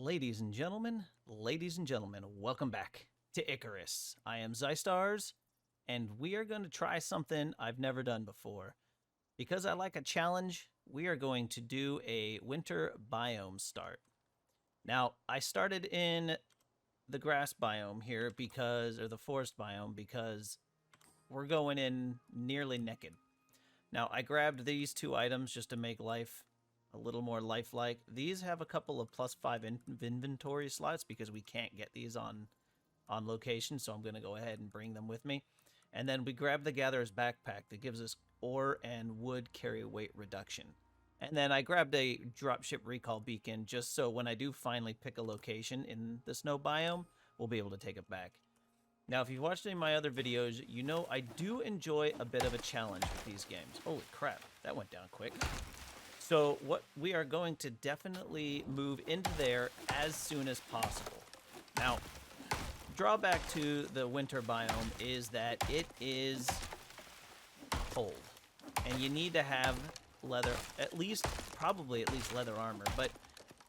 Ladies and gentlemen, welcome back to Icarus. I am Zystars, and we are going to try something I've never done before. Because I like a challenge, we are going to do a winter biome start. Now, I started in the grass biome here because, or the forest biome, because we're going in nearly naked. Now, I grabbed these two items just to make life a little more lifelike. These have a couple of +5 inventory slots because we can't get these on location, so I'm going to go ahead and bring them with me. And then we grab the Gatherer's Backpack that gives us ore and wood carry weight reduction. And then I grabbed a dropship recall beacon just so when I do finally pick a location in the snow biome, we'll be able to take it back. Now, if you've watched any of my other videos, you know I do enjoy a bit of a challenge with these games. Holy crap, that went down quick. So what we are going to definitely move into there as soon as possible. Now, drawback to the winter biome is that it is cold, and you need to have leather, probably at least leather armor. But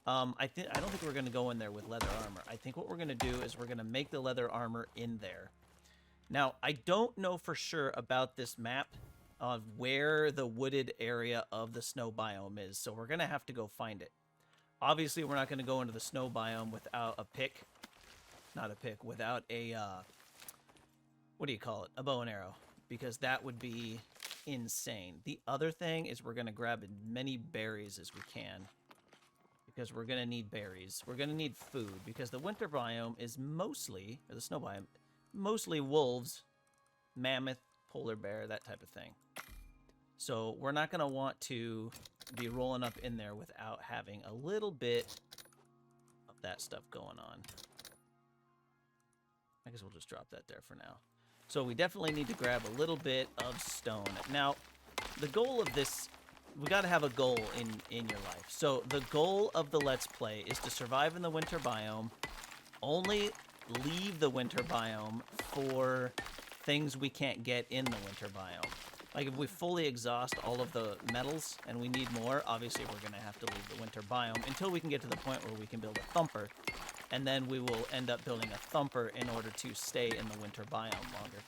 I don't think we're going to go in there with leather armor. I think what we're going to do is we're going to make the leather armor in there. Now, I don't know for sure about this map of where the wooded area of the snow biome is, so we're going to have to go find it. Obviously, we're not going to go into the snow biome without a pick. Not a pick, without a, what do you call it? A bow and arrow, because that would be insane. The other thing is we're going to grab as many berries as we can, because we're going to need berries. We're going to need food, because the winter biome is mostly, or the snow biome, mostly wolves, mammoth, polar bear, that type of thing. So we're not going to want to be rolling up in there without having a little bit of that stuff going on. I guess we'll just drop that there for now. So we definitely need to grab a little bit of stone. Now, the goal of this, we got to have a goal in your life. So the goal of the Let's Play is to survive in the winter biome, only leave the winter biome for things we can't get in the winter biome. Like if we fully exhaust all of the metals and we need more, obviously we're going to have to leave the winter biome until we can get to the point where we can build a thumper. And then we will end up building a thumper in order to stay in the winter biome longer.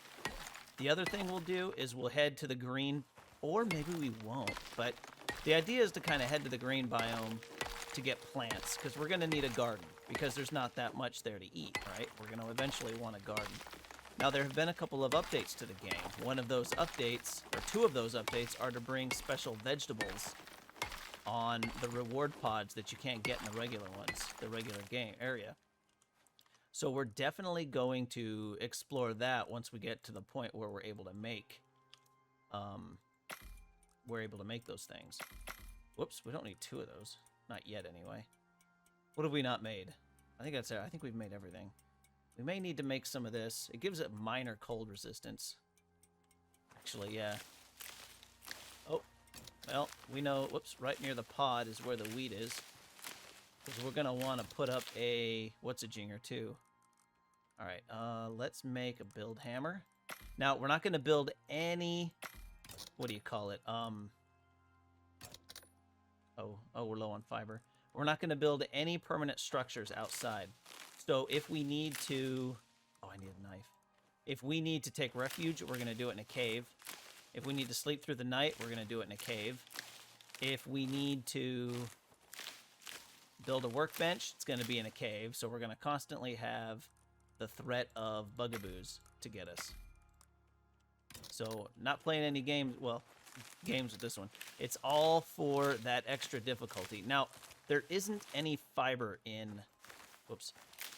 The other thing we'll do is we'll head to the green, or maybe we won't, but the idea is to kind of head to the green biome to get plants, because we're going to need a garden, because there's not that much there to eat, right? We're going to eventually want a garden. Now, there have been a couple of updates to the game. One of those updates, or two of those updates, are to bring special vegetables on the reward pods that you can't get in the regular ones, the regular game area. So we're definitely going to explore that once we get to the point where we're able to make those things. Whoops, we don't need two of those. Not yet, anyway. What have we not made? I think that's it. I think we've made everything. We may need to make some of this. It gives it minor cold resistance. Actually, yeah. Oh, well, we know, whoops, right near the pod is where the wheat is. Because we're going to want to put up a, what's a jinger too? Alright, let's make a build hammer. Now, we're not going to build any, what do you call it? We're low on fiber. We're not going to build any permanent structures outside. So if we need to... Oh, I need a knife. If we need to take refuge, we're going to do it in a cave. If we need to sleep through the night, we're going to do it in a cave. If we need to build a workbench, it's going to be in a cave. So we're going to constantly have the threat of bugaboos to get us. So not playing any games... Well, games with this one. It's all for that extra difficulty. Now, there isn't any fiber in... Whoops.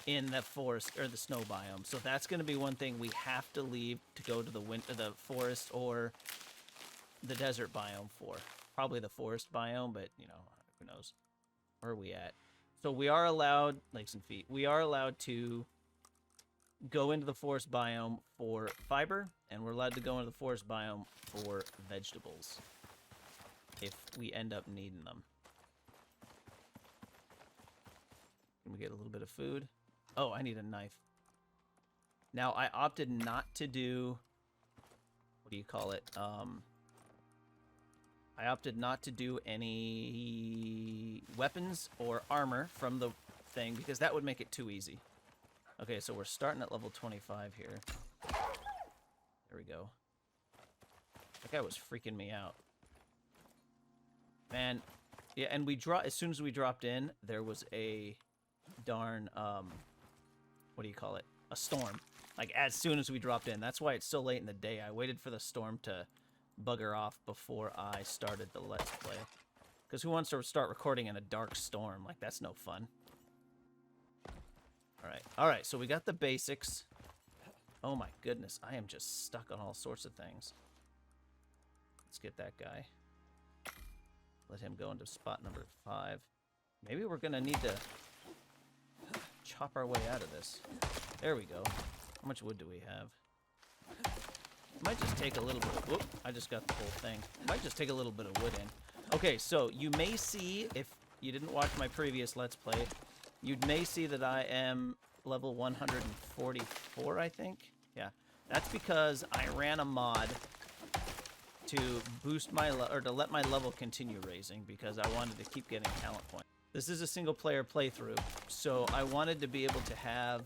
In the forest or the snow biome, so that's going to be one thing we have to leave to go to the forest or the desert biome for. Probably the forest biome, but you know, who knows? Where are we at? So we are allowed, legs and feet. We are allowed to go into the forest biome for fiber, and we're allowed to go into the forest biome for vegetables if we end up needing them. Can we get a little bit of food? Oh, I need a knife. Now, I opted not to do... What do you call it? I opted not to do any weapons or armor from the thing because that would make it too easy. Okay, so we're starting at level 25 here. There we go. That guy was freaking me out. Man, yeah, and as soon as we dropped in, there was a darn, what do you call it? A storm. Like, as soon as we dropped in. That's why it's so late in the day. I waited for the storm to bugger off before I started the Let's Play. Because who wants to start recording in a dark storm? Like, that's no fun. Alright, so we got the basics. Oh my goodness, I am just stuck on all sorts of things. Let's get that guy. Let him go into spot number 5. Maybe we're going to need to chop our way out of this. There we go. How much wood do we have? Might just take a little bit of... Whoop, I just got the whole thing. Might just take a little bit of wood in. Okay, so you may see, if you didn't watch my previous Let's Play, you may see that I am level 144, I think. Yeah, that's because I ran a mod to boost my to let my level continue raising because I wanted to keep getting talent points. This is a single player playthrough, so I wanted to be able to have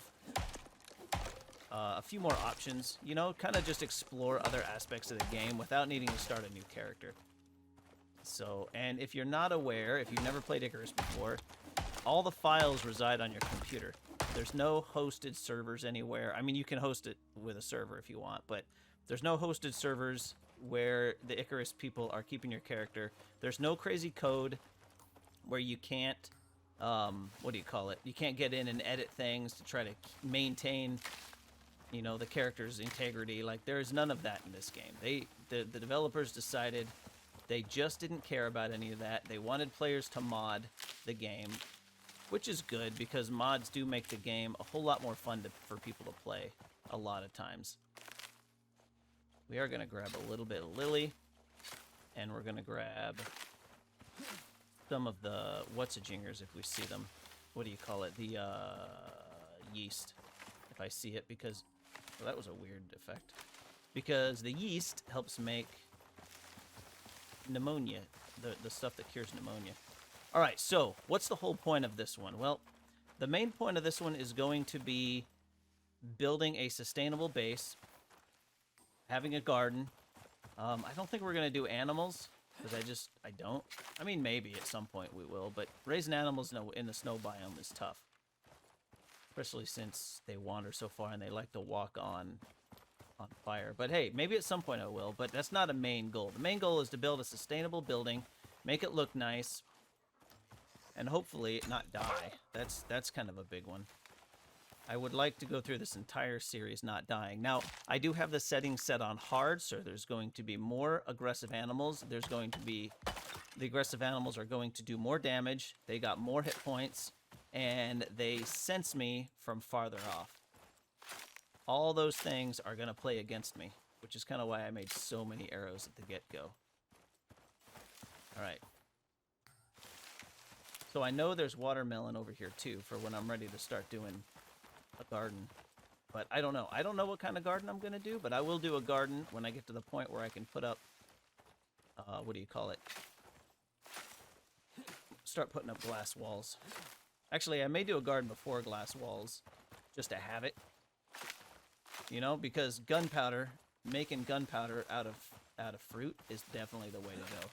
a few more options, you know, kind of just explore other aspects of the game without needing to start a new character. So, and if you're not aware, if you've never played Icarus before, all the files reside on your computer. There's no hosted servers anywhere. I mean, you can host it with a server if you want, but there's no hosted servers where the Icarus people are keeping your character. There's no crazy code where you can't, what do you call it? You can't get in and edit things to try to maintain, you know, the character's integrity. Like, there's none of that in this game. The developers decided they just didn't care about any of that. They wanted players to mod the game, which is good because mods do make the game a whole lot more fun for people to play a lot of times. We are going to grab a little bit of lily, and we're going to grab some of the what's-a-jingers if we see them. What do you call it? The yeast, if I see it, because... Well, that was a weird effect. Because the yeast helps make pneumonia, the stuff that cures pneumonia. Alright, so what's the whole point of this one? Well, the main point of this one is going to be building a sustainable base, having a garden. I don't think we're going to do animals, because I don't. I mean, maybe at some point we will, but raising animals in the snow biome is tough. Especially since they wander so far and they like to walk on fire. But hey, maybe at some point I will, but that's not a main goal. The main goal is to build a sustainable building, make it look nice, and hopefully not die. That's kind of a big one. I would like to go through this entire series not dying. Now, I do have the settings set on hard, so there's going to be more aggressive animals. There's going to be... The aggressive animals are going to do more damage. They got more hit points, and they sense me from farther off. All those things are going to play against me, which is kind of why I made so many arrows at the get-go. Alright. So I know there's watermelon over here, too, for when I'm ready to start doing a garden. But I don't know. I don't know what kind of garden I'm going to do, but I will do a garden when I get to the point where I can put up, what do you call it? Start putting up glass walls. Actually, I may do a garden before glass walls, just to have it. You know, because gunpowder, making gunpowder out of fruit is definitely the way to go.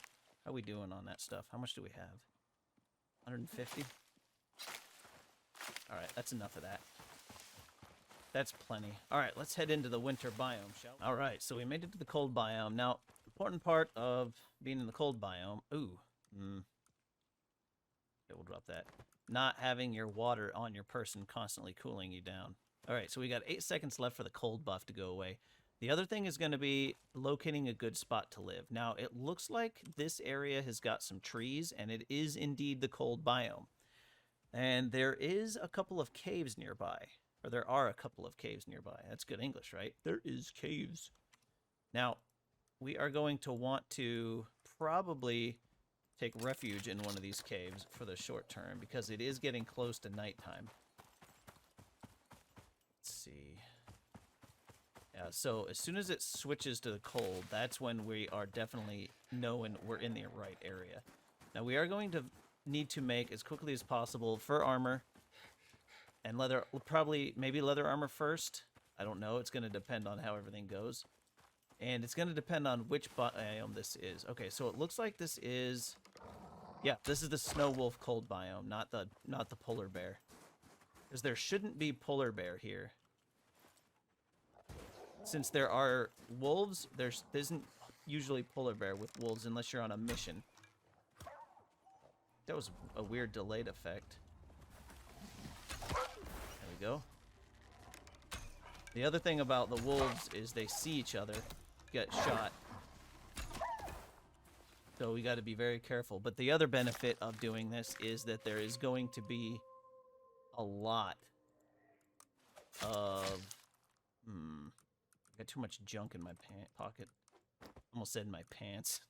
How are we doing on that stuff? How much do we have? 150? Alright, that's enough of that. That's plenty. Alright, let's head into the winter biome, shall we? Alright, so we made it to the cold biome. Now, important part of being in the cold biome... Ooh. Okay, we'll drop that. Not having your water on your person constantly cooling you down. Alright, so we got 8 seconds left for the cold buff to go away. The other thing is going to be locating a good spot to live. Now, it looks like this area has got some trees, and it is indeed the cold biome. And there is a couple of caves nearby. Or there are a couple of caves nearby. That's good English, right? There is caves. Now, we are going to want to probably take refuge in one of these caves for the short term, because it is getting close to nighttime. Let's see. Yeah, so as soon as it switches to the cold, that's when we are definitely knowing we're in the right area. Now, we are going to need to make, as quickly as possible, fur armor And leather, probably, maybe leather armor first. I don't know. It's going to depend on how everything goes. And it's going to depend on which biome this is. Okay, so it looks like this is... Yeah, this is the snow wolf cold biome, not the polar bear. Because there shouldn't be polar bear here. Since there are wolves, there isn't usually polar bear with wolves unless you're on a mission. That was a weird delayed effect. There we go. The other thing about the wolves is they see each other get shot. So we got to be very careful. But the other benefit of doing this is that there is going to be a lot of... I got too much junk in my pocket. Almost said in my pants.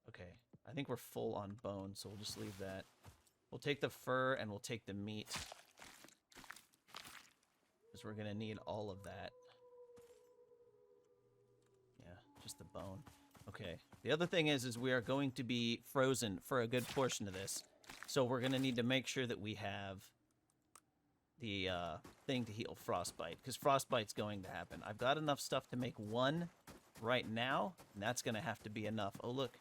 Okay, I think we're full on bone, so we'll just leave that. We'll take the fur and we'll take the meat. Because we're going to need all of that. Yeah, just the bone. Okay, the other thing is we are going to be frozen for a good portion of this. So we're going to need to make sure that we have the thing to heal frostbite, because frostbite's going to happen. I've got enough stuff to make one right now, and that's going to have to be enough. Oh, look.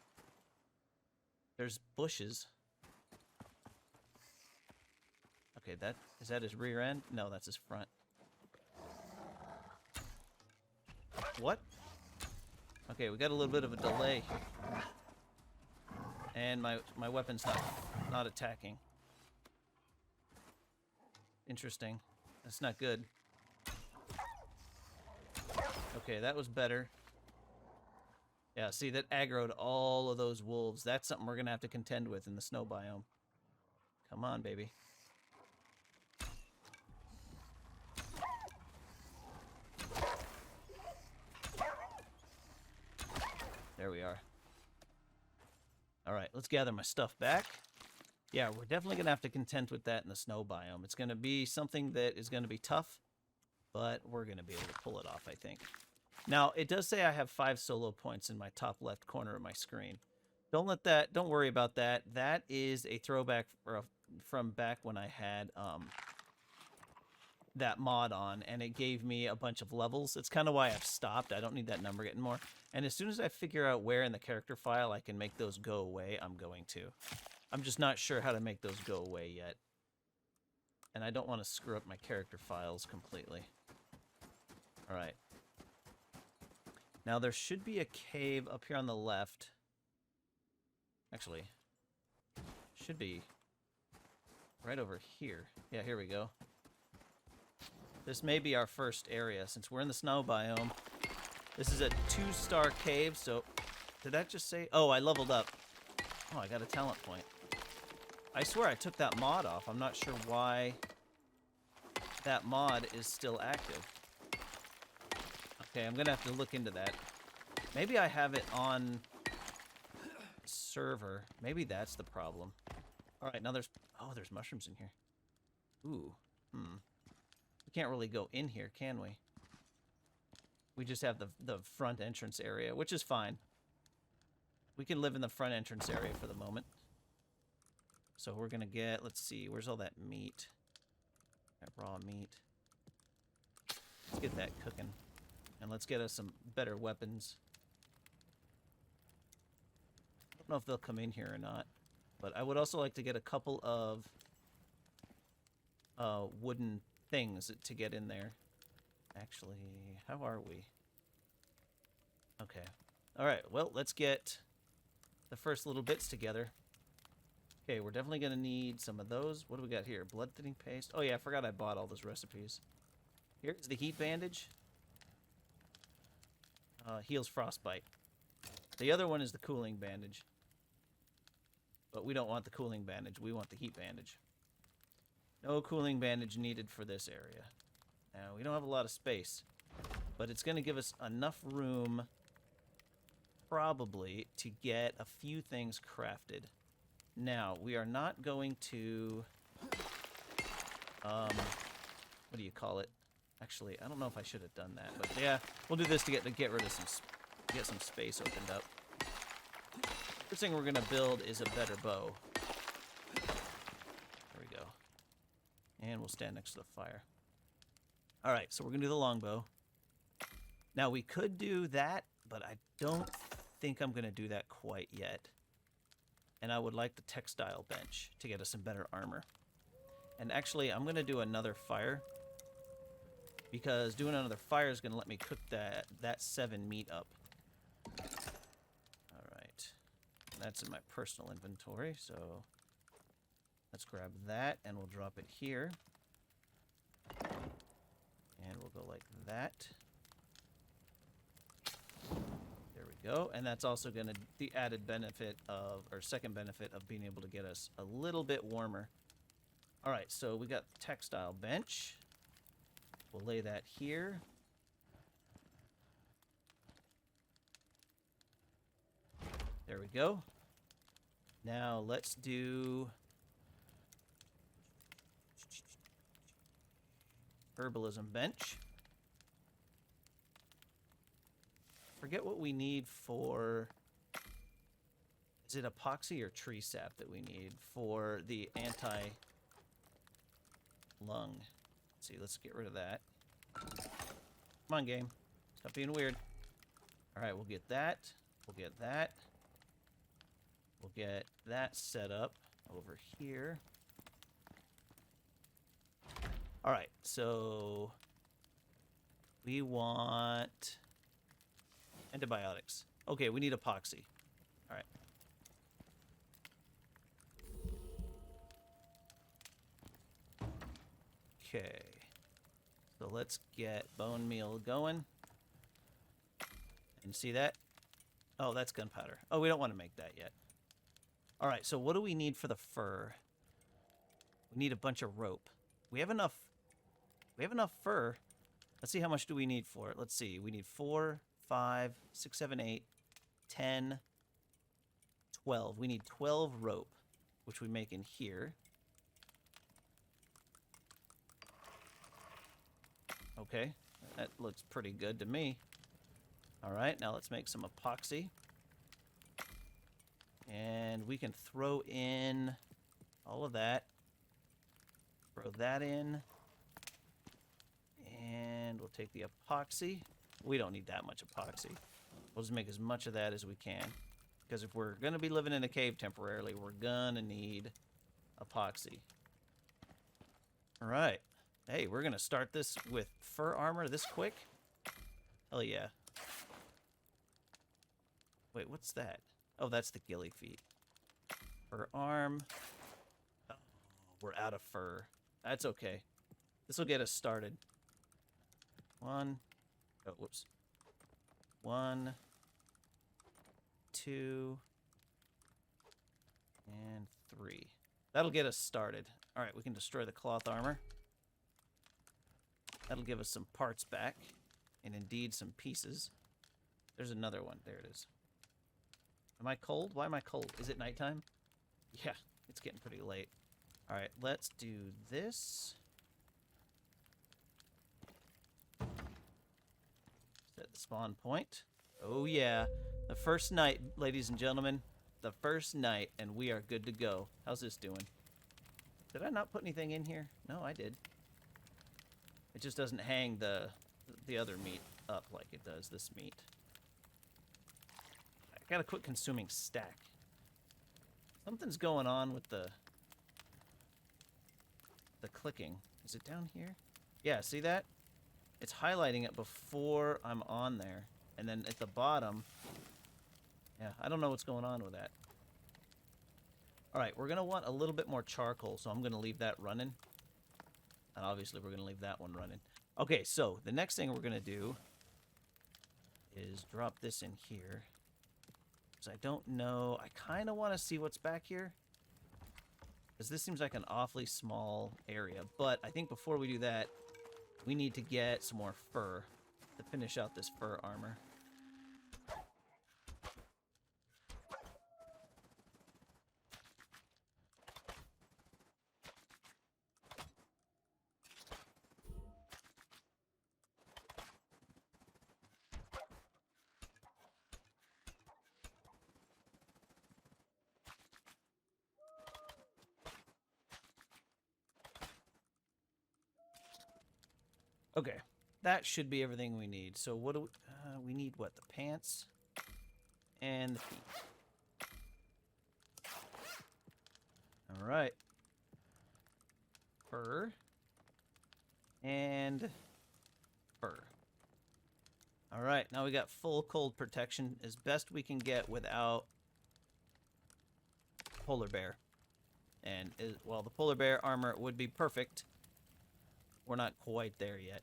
There's bushes. Okay, is that his rear end? No, that's his front. What? Okay, we got a little bit of a delay here. And my weapon's not attacking. Interesting. That's not good. Okay, that was better. Yeah, see, that aggroed all of those wolves. That's something we're going to have to contend with in the snow biome. Come on, baby. There we are. All right, let's gather my stuff back. Yeah, we're definitely going to have to contend with that in the snow biome. It's going to be something that is going to be tough, but we're going to be able to pull it off, I think. Now, it does say I have 5 solo points in my top left corner of my screen. Don't worry about that. That is a throwback from back when I had that mod on, and it gave me a bunch of levels. It's kind of why I've stopped. I don't need that number getting more. And as soon as I figure out where in the character file I can make those go away, I'm going to. I'm just not sure how to make those go away yet. And I don't want to screw up my character files completely. All right. Now, there should be a cave up here on the left. Actually, should be right over here. Yeah, here we go. This may be our first area, since we're in the snow biome. This is a 2-star cave, so... Did that just say... Oh, I leveled up. Oh, I got a talent point. I swear I took that mod off. I'm not sure why that mod is still active. Okay, I'm gonna have to look into that. Maybe I have it on server. Maybe that's the problem. All right, now there's mushrooms in here. Ooh, We can't really go in here, can we? We just have the front entrance area, which is fine. We can live in the front entrance area for the moment. So we're gonna get, let's see, where's all that meat? That raw meat. Let's get that cooking. And let's get us some better weapons. I don't know if they'll come in here or not. But I would also like to get a couple of wooden things to get in there. Actually, how are we? Okay. Alright, well, let's get the first little bits together. Okay, we're definitely going to need some of those. What do we got here? Blood thinning paste. Oh yeah, I forgot I bought all those recipes. Here's the heat bandage. Heals frostbite. The other one is the cooling bandage. But we don't want the cooling bandage. We want the heat bandage. No cooling bandage needed for this area. Now, we don't have a lot of space. But it's going to give us enough room, probably, to get a few things crafted. Now, we are not going to... what do you call it? Actually, I don't know if I should have done that, but yeah, we'll do this to get rid of get some space opened up. First thing we're gonna build is a better bow. There we go. we'll stand next to the fire. All right, so we're going to do the longbow. Now, we could do that, but I don't think I'm going to do that quite yet. And I would like the textile bench to get us some better armor. And actually, I'm going to do another fire, because doing another fire is going to let me cook that 7 meat up. All right. That's in my personal inventory, so let's grab that, and we'll drop it here. And we'll go like that. There we go. And that's also going to the added benefit of, or second benefit of being able to get us a little bit warmer. All right, so we got the textile bench. We'll lay that here. There we go. Now let's do herbalism bench. Forget what we need for... Is it epoxy or tree sap that we need for the anti-lung? Let's see, let's get rid of that. Come on, game. Stop being weird. All right, we'll get that. We'll get that. We'll get that set up over here. All right, so we want antibiotics. Okay, we need epoxy. All right. Okay. So let's get bone meal going. And see that? Oh, that's gunpowder. Oh, we don't want to make that yet. All right, so what do we need for the fur? We need a bunch of rope. We have enough fur. Let's see, how much do we need for it? Let's see. We need 4, 5, 6, 7, 8, 10, 12. We need 12 rope, which we make in here. Okay, that looks pretty good to me. All right, now let's make some epoxy. And we can throw in all of that. Throw that in. And we'll take the epoxy. We don't need that much epoxy. We'll just make as much of that as we can. Because if we're going to be living in a cave temporarily, we're going to need epoxy. All right. Hey, we're going to start this with fur armor this quick? Hell yeah. Wait, what's that? Oh, that's the ghillie feet. Fur arm. Oh, we're out of fur. That's okay. This will get us started. 1. Oh, whoops. 1, 2, and 3. That'll get us started. All right, we can destroy the cloth armor. That'll give us some parts back, and indeed some pieces. There's another one. There it is. Am I cold? Why am I cold? Is it nighttime? Yeah, it's getting pretty late. All right, let's do this. Set the spawn point. Oh yeah, the first night, ladies and gentlemen. The first night, and we are good to go. How's this doing? Did I not put anything in here? No, I did. It just doesn't hang the other meat up like it does this meat. I gotta quit consuming stack. Something's going on with the clicking. Is it down here? Yeah, see that? It's highlighting it before I'm on there. And then at the bottom, yeah, I don't know what's going on with that. All right, we're gonna want a little bit more charcoal, so I'm gonna leave that running. And obviously we're gonna leave that one running. Okay, so the next thing we're gonna do is drop this in here. Because I don't know, I kind of want to see what's back here. Because this seems like an awfully small area. But I think before we do that, we need to get some more fur to finish out this fur armor. Okay, that should be everything we need. So what do we need? What, the pants and the feet. All right. Fur and fur. All right, now we got full cold protection as best we can get without polar bear. And while the polar bear armor would be perfect, we're not quite there yet.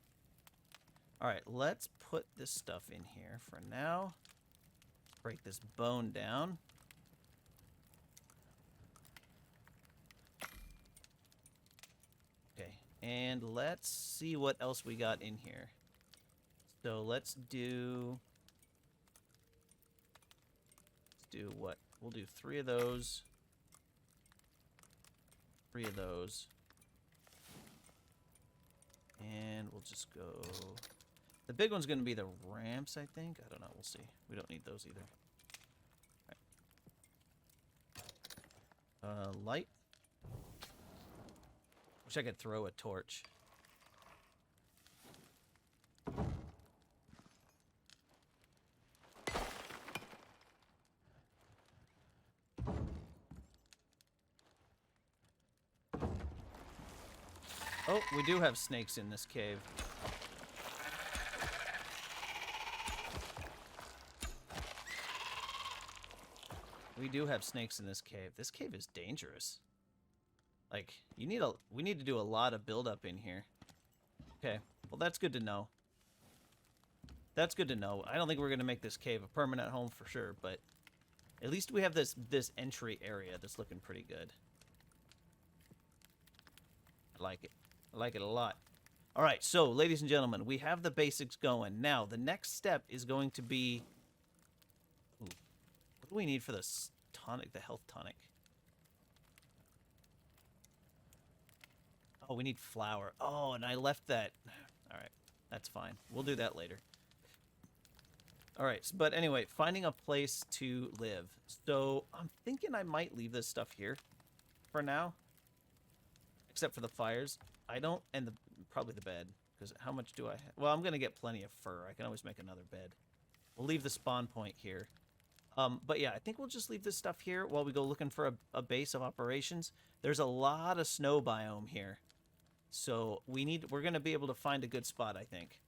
All right, let's put this stuff in here for now. Break this bone down. Okay, and let's see what else we got in here. So let's do what? We'll do 3 of those. 3 of those. And we'll just go... The big one's going to be the ramps, I think. I don't know. We'll see. We don't need those either. All right. Light. Wish I could throw a torch. Oh, we do have snakes in this cave. We do have snakes in this cave. This cave is dangerous. Like, we need to do a lot of build-up in here. Okay, well, that's good to know. That's good to know. I don't think we're going to make this cave a permanent home for sure, but at least we have this entry area that's looking pretty good. I like it. I like it a lot. All right, so, ladies and gentlemen, we have the basics going. Now, the next step is going to be... Ooh, what do we need for this tonic, the health tonic? Oh, we need flour. Oh, and I left that. All right, that's fine. We'll do that later. All right, but anyway, finding a place to live. So I'm thinking I might leave this stuff here for now, except for the fires. I don't, and probably the bed, because how much do I have? Well, I'm going to get plenty of fur. I can always make another bed. We'll leave the spawn point here. But yeah, I think we'll just leave this stuff here while we go looking for a base of operations. There's a lot of snow biome here. So we're going to be able to find a good spot, I think.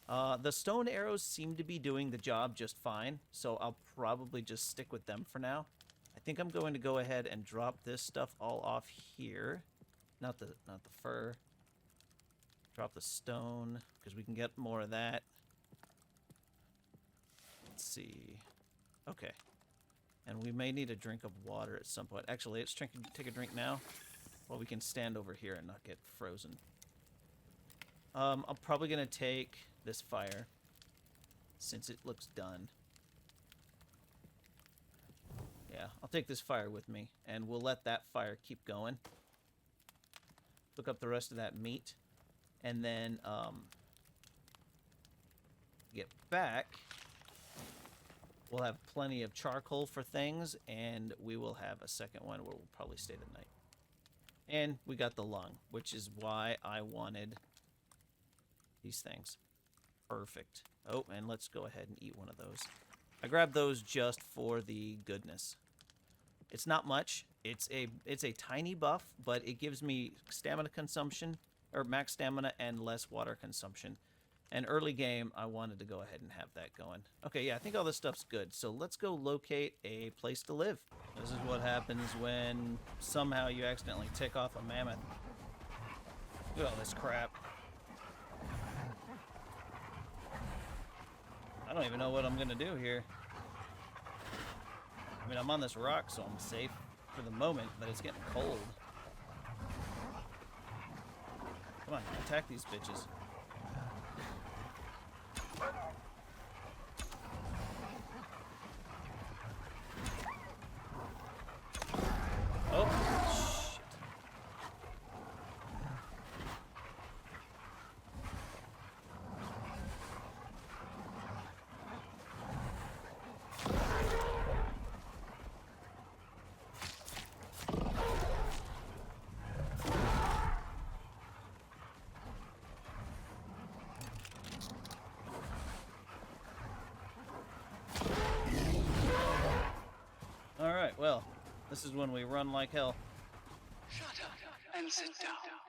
The stone arrows seem to be doing the job just fine, so I'll probably just stick with them for now. I think I'm going to go ahead and drop this stuff all off here. Not the fur. Drop the stone, because we can get more of that. Let's see. Okay. And we may need a drink of water at some point. Actually, let's take a drink now. Well, we can stand over here and not get frozen. I'm probably going to take this fire, since it looks done. Yeah, I'll take this fire with me, and we'll let that fire keep going. Cook up the rest of that meat, and then get back. We'll have plenty of charcoal for things, and we will have a second one where we'll probably stay the night. And we got the lung, which is why I wanted these things. Perfect. Oh, and let's go ahead and eat one of those. I grabbed those just for the goodness. It's not much. It's a tiny buff, but it gives me stamina consumption, or max stamina, and less water consumption. And early game, I wanted to go ahead and have that going. Okay, yeah, I think all this stuff's good. So let's go locate a place to live. This is what happens when somehow you accidentally tick off a mammoth. Look at all this crap. I don't even know what I'm going to do here. I mean, I'm on this rock, so I'm safe for the moment, but it's getting cold. Come on, attack these bitches. Oh, shit. This is when we run like hell. Shut up and sit down.